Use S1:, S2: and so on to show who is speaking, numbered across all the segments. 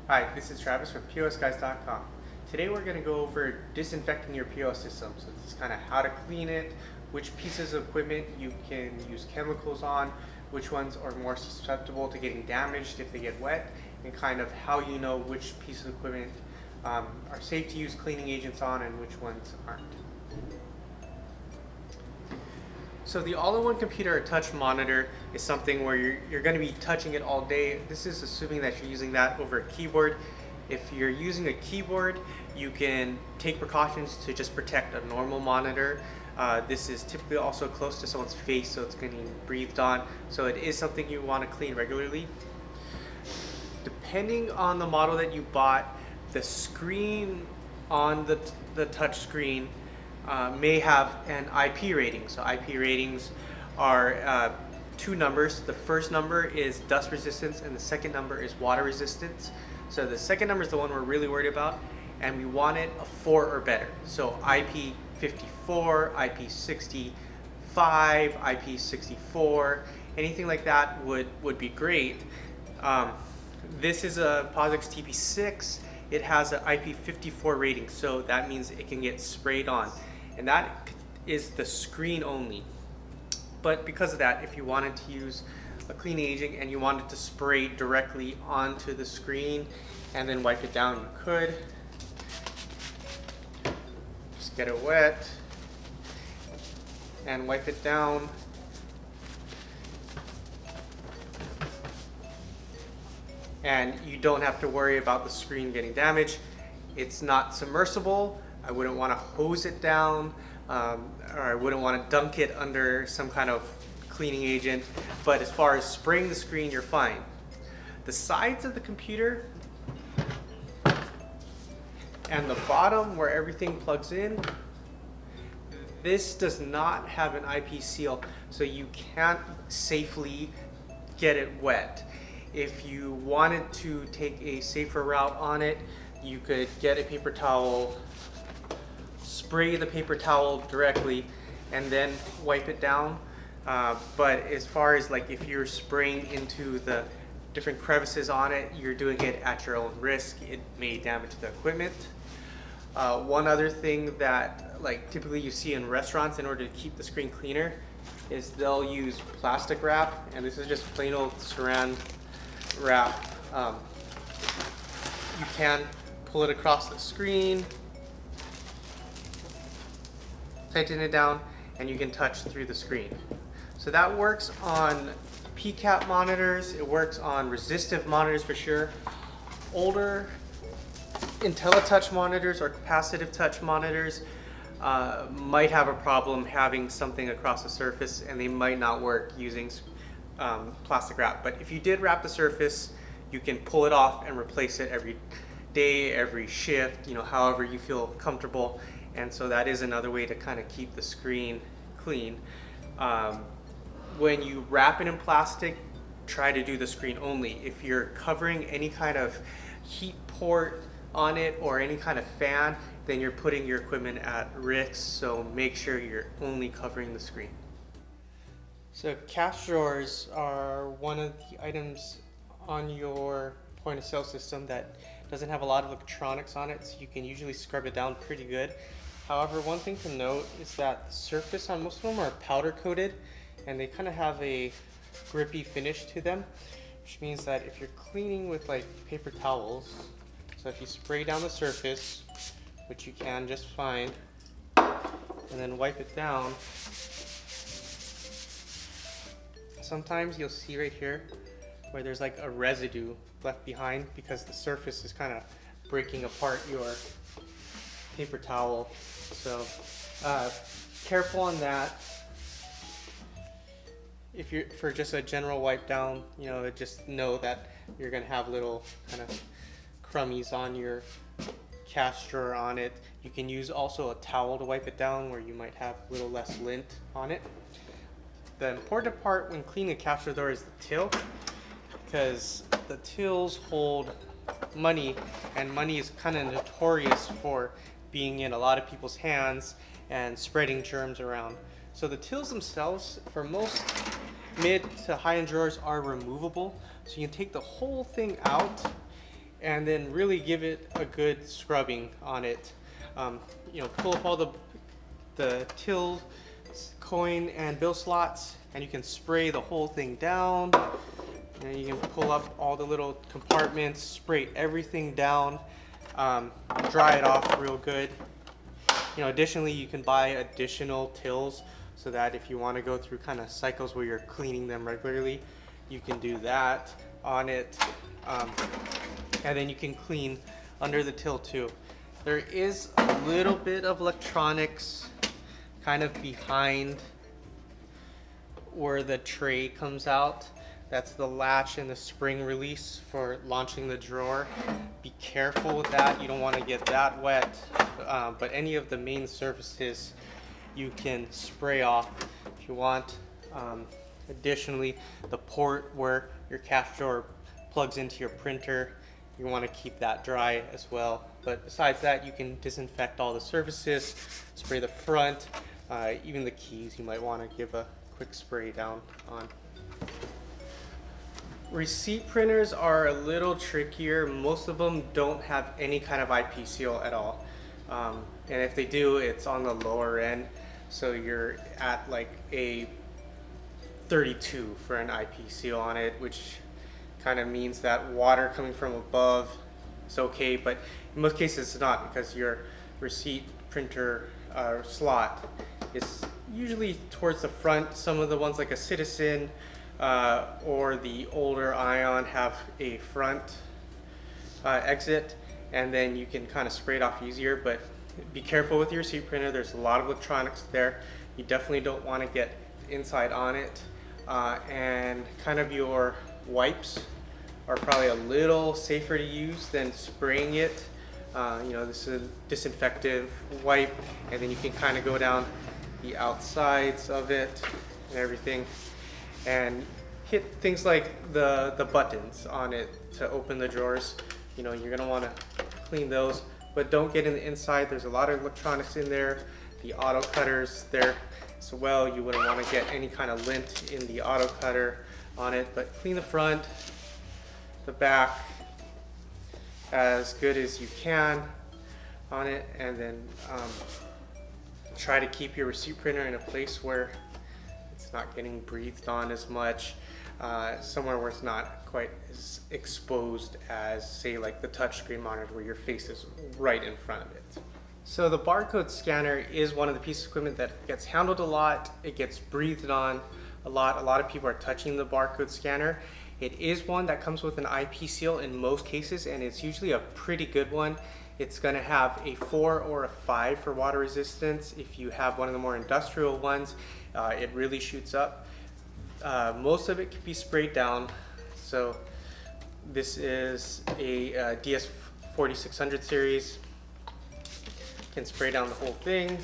S1: Hi, this is Travis from POSGuys.com. Today we're going to go over disinfecting your POS system. So this is kind of how to clean it, which pieces of equipment you can use chemicals on, which ones are more susceptible to getting damaged if they get wet, and kind of how you know which pieces of equipment are safe to use cleaning agents on and which ones aren't. So the all-in-one computer or touch monitor is something where you're going to be touching it all day. This is assuming that you're using that over a keyboard. If you're using a keyboard, you can take precautions to just protect a normal monitor. This is typically also close to someone's face, so it's getting breathed on. So it is something you want to clean regularly. Depending on the model that you bought, the screen on the touch screen may have an IP rating. So IP ratings are two numbers. The first number is dust resistance and the second number is water resistance. So the second number is the one we're really worried about, and we want it a 4 or better. So IP54, IP65, IP64, anything like that would be great. This is a POSGuys TP6. It has an IP54 rating, so that means it can get sprayed on. And that is the screen only. But because of that, if you wanted to use a cleaning agent and you wanted to spray directly onto the screen and then wipe it down, you could. Just get it wet and wipe it down. And you don't have to worry about the screen getting damaged. It's not submersible. I wouldn't want to hose it down, or I wouldn't want to dunk it under some kind of cleaning agent. But as far as spraying the screen, you're fine. The sides of the computer and the bottom where everything plugs in, this does not have an IP seal, so you can't safely get it wet. If you wanted to take a safer route on it, you could get a paper towel, spray the paper towel directly, and then wipe it down. But as far as like if you're spraying into the different crevices on it, you're doing it at your own risk. It may damage the equipment. One other thing that like typically you see in restaurants in order to keep the screen cleaner is they'll use plastic wrap, and this is just plain old saran wrap. You can pull it across the screen, tighten it down, and you can touch through the screen. So that works on PCAP monitors. It works on resistive monitors for sure. Older IntelliTouch monitors or capacitive touch monitors might have a problem having something across the surface, and they might not work using plastic wrap. But if you did wrap the surface, you can pull it off and replace it every day, every shift, however you feel comfortable. And so that is another way to kind of keep the screen clean. When you wrap it in plastic, try to do the screen only. If you're covering any kind of heat port on it or any kind of fan, then you're putting your equipment at risk. So make sure you're only covering the screen. So cash drawers are one of the items on your point of sale system that doesn't have a lot of electronics on it, so you can usually scrub it down pretty good. However, one thing to note is that the surface on most of them are powder coated, and they kind of have a grippy finish to them, which means that if you're cleaning with like paper towels, so if you spray down the surface, which you can just fine, and then wipe it down, sometimes you'll see right here where there's like a residue left behind because the surface is kind of breaking apart your paper towel. So careful on that. If you're for just a general wipe down, just know that you're gonna have little kind of crummies on your cash drawer on it. You can use also a towel to wipe it down where you might have a little less lint on it. The important part when cleaning a cash drawer is the till, because the tills hold money, and money is kind of notorious for being in a lot of people's hands and spreading germs around. So the tills themselves, for most mid to high-end drawers, are removable. So you can take the whole thing out and then really give it a good scrubbing on it. You know, pull up all the till, coin, and bill slots, and you can spray the whole thing down. And you can pull up all the little compartments, spray everything down, dry it off real good. You know, additionally, you can buy additional tills so that if you want to go through kind of cycles where you're cleaning them regularly, you can do that on it. And then you can clean under the till too. There is a little bit of electronics kind of behind where the tray comes out. That's the latch and the spring release for launching the drawer. Be careful with that. You don't want to get that wet. But any of the main surfaces you can spray off if you want. Additionally, the port where your cash drawer plugs into your printer, you want to keep that dry as well. But besides that, you can disinfect all the surfaces, spray the front, even the keys you might want to give a quick spray down on. Receipt printers are a little trickier. Most of them don't have any kind of IP seal at all. And if they do, it's on the lower end. So you're at like a 32 for an IP seal on it, which kind of means that water coming from above is okay, but in most cases it's not, because your receipt printer slot is usually towards the front. Some of the ones like a Citizen or the older Ion have a front exit, and then you can kind of spray it off easier. But be careful with your receipt printer. There's a lot of electronics there. You definitely don't want to get inside on it. And kind of your wipes are probably a little safer to use than spraying it. You know, this is a disinfectant wipe, and then you can kind of go down the outsides of it and everything, and hit things like the buttons on it to open the drawers. You know, you're gonna want to clean those, but don't get in the inside. There's a lot of electronics in there. The auto cutters there as well. You wouldn't want to get any kind of lint in the auto cutter on it, but clean the front, the back as good as you can on it, and then try to keep your receipt printer in a place where it's not getting breathed on as much, somewhere where it's not quite as exposed as, say, like the touchscreen monitor where your face is right in front of it. So the barcode scanner is one of the pieces of equipment that gets handled a lot. It gets breathed on a lot. A lot of people are touching the barcode scanner. It is one that comes with an IP seal in most cases, and it's usually a pretty good one. It's going to have a 4 or a 5 for water resistance. If you have one of the more industrial ones, it really shoots up. Most of it can be sprayed down. So this is a DS4600 series. You can spray down the whole thing,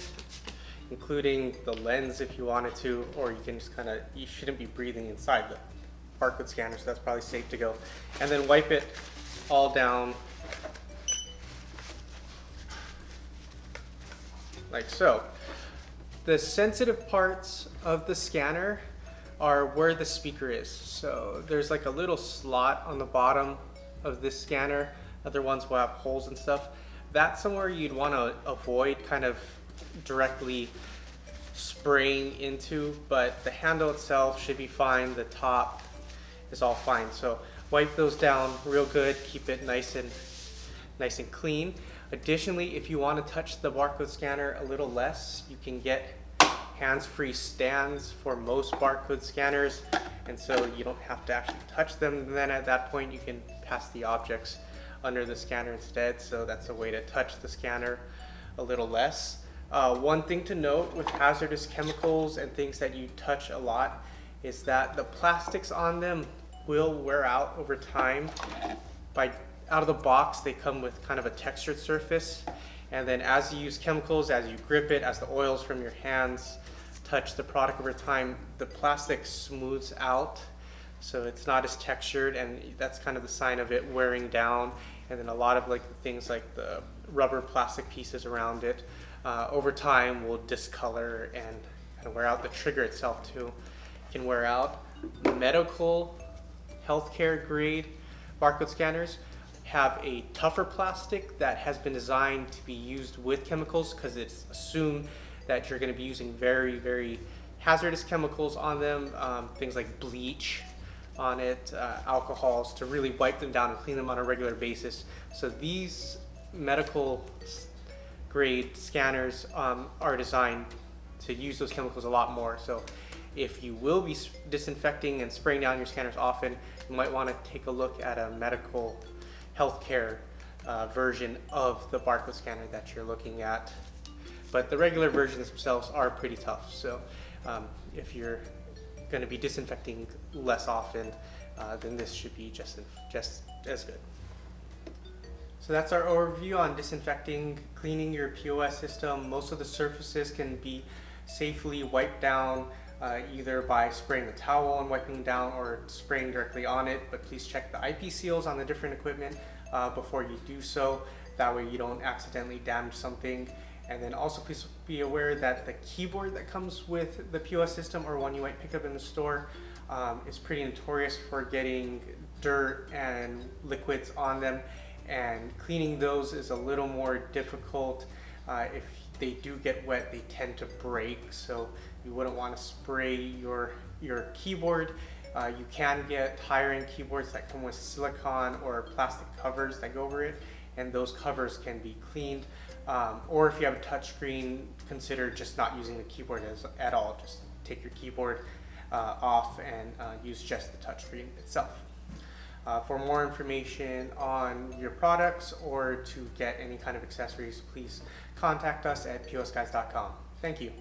S1: including the lens if you wanted to, or you can just kind of, you shouldn't be breathing inside the barcode scanner, so that's probably safe to go. And then wipe it all down like so. The sensitive parts of the scanner are where the speaker is. So there's like a little slot on the bottom of this scanner. Other ones will have holes and stuff. That's somewhere you'd want to avoid kind of directly spraying into, but the handle itself should be fine. The top is all fine. So wipe those down real good, keep it nice and clean. Additionally, if you want to touch the barcode scanner a little less, you can get hands-free stands for most barcode scanners, and so you don't have to actually touch them. And then at that point you can pass the objects under the scanner instead, so that's a way to touch the scanner a little less. One thing to note with hazardous chemicals and things that you touch a lot is that the plastics on them will wear out over time. Out of the box, they come with kind of a textured surface, and then as you use chemicals, as you grip it, as the oils from your hands touch the product over time, the plastic smooths out, so it's not as textured, and that's kind of the sign of it wearing down. And then a lot of like things like the rubber plastic pieces around it over time will discolor and kind of wear out. The trigger itself too can wear out. Medical, healthcare grade barcode scanners have a tougher plastic that has been designed to be used with chemicals, because it's assumed that you're going to be using very, very hazardous chemicals on them, things like bleach on it, alcohols, to really wipe them down and clean them on a regular basis. So these medical grade scanners are designed to use those chemicals a lot more. So if you will be disinfecting and spraying down your scanners often, you might want to take a look at a medical healthcare version of the barcode scanner that you're looking at. But the regular versions themselves are pretty tough. So if you're going to be disinfecting less often, then this should be just as good. So that's our overview on disinfecting, cleaning your POS system. Most of the surfaces can be safely wiped down either by spraying the towel and wiping down, or spraying directly on it. But please check the IP seals on the different equipment before you do so. That way you don't accidentally damage something. And then also please be aware that the keyboard that comes with the POS system, or one you might pick up in the store, is pretty notorious for getting dirt and liquids on them, and cleaning those is a little more difficult. If they do get wet, they tend to break, so you wouldn't want to spray your keyboard. You can get higher end keyboards that come with silicone or plastic covers that go over it, and those covers can be cleaned. Or if you have a touchscreen, consider just not using the keyboard at all. Just take your keyboard off and use just the touchscreen itself. For more information on your products or to get any kind of accessories, please contact us at POSGuys.com. Thank you.